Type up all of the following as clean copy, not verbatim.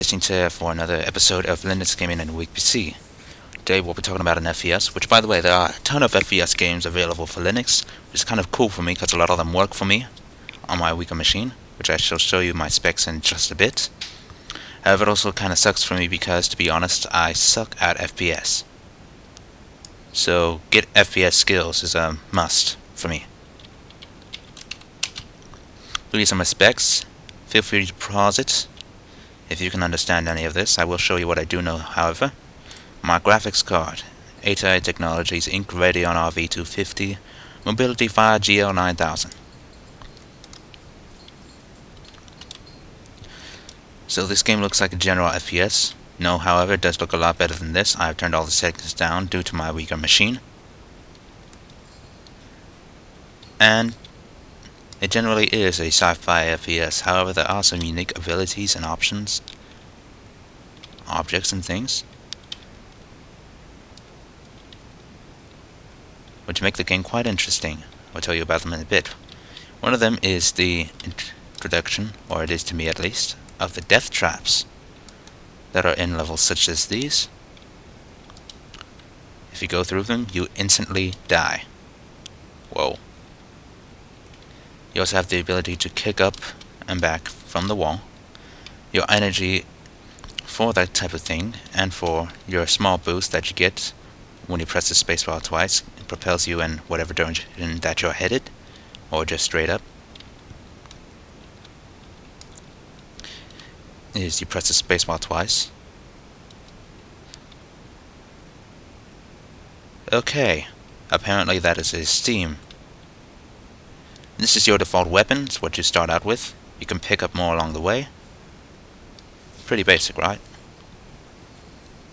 listening to for another episode of Linux Gaming and Weak PC. Today we'll be talking about an FPS, which by the way, there are a ton of FPS games available for Linux, which is kind of cool for me because a lot of them work for me on my weaker machine, which I shall show you my specs in just a bit. However, it also kind of sucks for me because, to be honest, I suck at FPS. So, get FPS skills is a must for me. These are my specs. Feel free to pause it if you can understand any of this. I will show you what I do know, however. My graphics card, ATI Technologies Inc. Radeon RV250, Mobility Fire GL9000. So this game looks like a general FPS. No, however, it does look a lot better than this. I have turned all the settings down due to my weaker machine. And it generally is a sci-fi FPS. However, there are some unique abilities and options, objects and things, which make the game quite interesting. I'll tell you about them in a bit. One of them is the introduction, or it is to me at least, of the death traps that are in levels such as these. If you go through them, you instantly die. Whoa. You also have the ability to kick up and back from the wall. Your energy for that type of thing, and for your small boost that you get when you press the spacebar twice, it propels you in whatever direction that you're headed, or just straight up. Is you press the spacebar twice. Okay, apparently that is a steam. This is your default weapon, it's what you start out with. You can pick up more along the way. Pretty basic, right?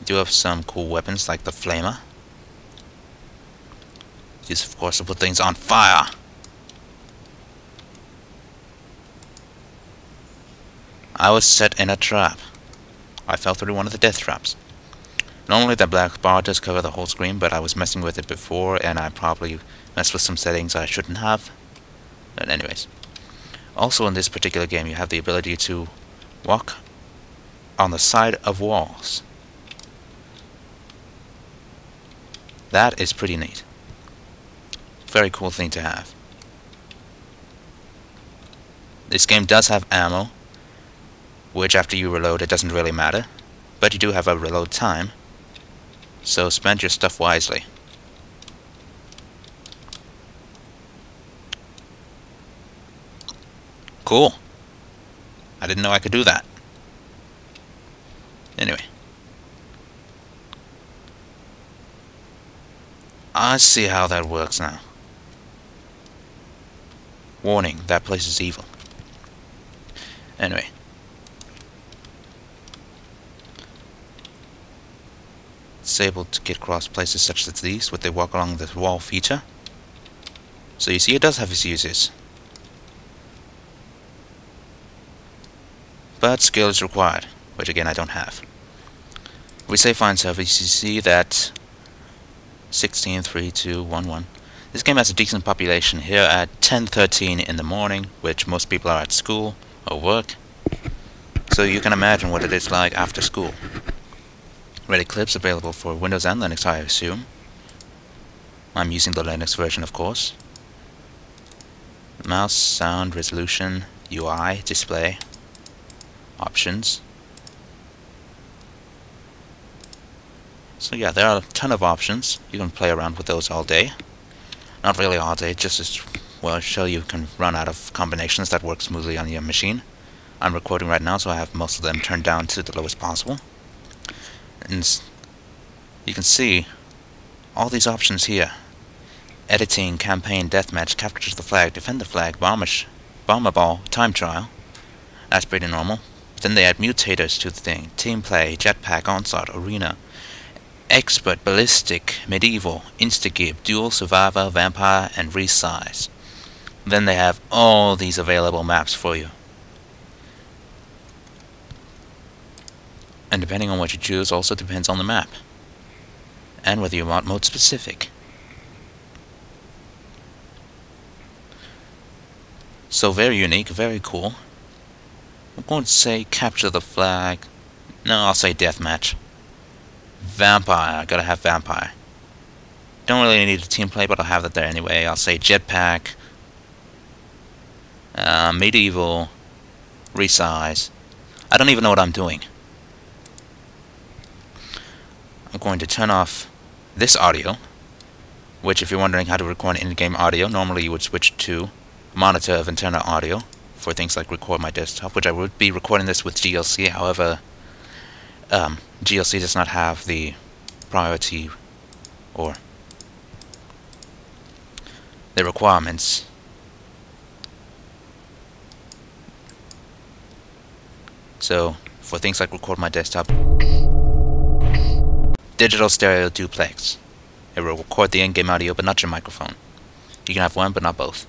You do have some cool weapons like the flamer. Used of course to put things on fire. I was set in a trap. I fell through one of the death traps. Normally that black bar does cover the whole screen, but I was messing with it before and I probably messed with some settings I shouldn't have. But anyways. Also in this particular game you have the ability to walk on the side of walls. That is pretty neat. Very cool thing to have. This game does have ammo, which after you reload it doesn't really matter, but you do have a reload time, so spend your stuff wisely. Cool. I didn't know I could do that. Anyway. I see how that works now. Warning, that place is evil. Anyway. It's able to get across places such as these with the walk along the wall feature. So you see it does have its uses. But skill is required, which again I don't have. If we say find service, you see that 163211. This game has a decent population here at 10:13 in the morning, which most people are at school or work. So you can imagine what it is like after school. Red Eclipse available for Windows and Linux, I assume. I'm using the Linux version, of course. Mouse, sound, resolution, UI, display, options. So yeah, there are a ton of options. You can play around with those all day. Not really all day, just as well show you can run out of combinations that work smoothly on your machine. I'm recording right now, so I have most of them turned down to the lowest possible. And you can see all these options here. Editing, campaign, deathmatch, capture the flag, defend the flag, bomber ball, time trial. That's pretty normal. Then they add mutators to the thing. Team play, jetpack, onslaught, arena, expert, ballistic, medieval, instagib, duel, survivor, vampire, and resize. Then they have all these available maps for you. And depending on what you choose also depends on the map. And whether you want mode specific. So very unique, very cool. I'm going to say capture the flag. No, I'll say deathmatch. Vampire. I gotta have vampire. Don't really need a team play, but I'll have that there anyway. I'll say jetpack. Medieval. Resize. I don't even know what I'm doing. I'm going to turn off this audio, which, if you're wondering how to record in-game audio, normally you would switch to monitor of internal audio for things like record my desktop, which I would be recording this with GLC. However, GLC does not have the priority or the requirements. So, for things like record my desktop, digital stereo duplex. It will record the in-game audio, but not your microphone. You can have one, but not both.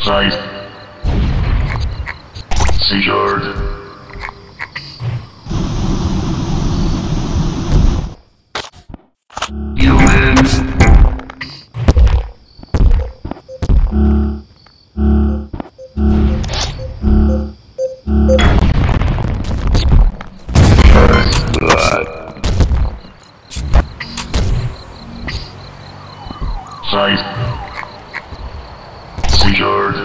Sight. Secured. Human. First blood. Sight. Secured.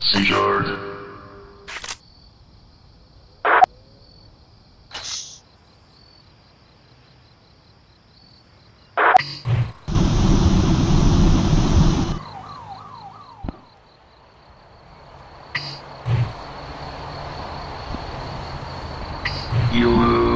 Secured. You lose.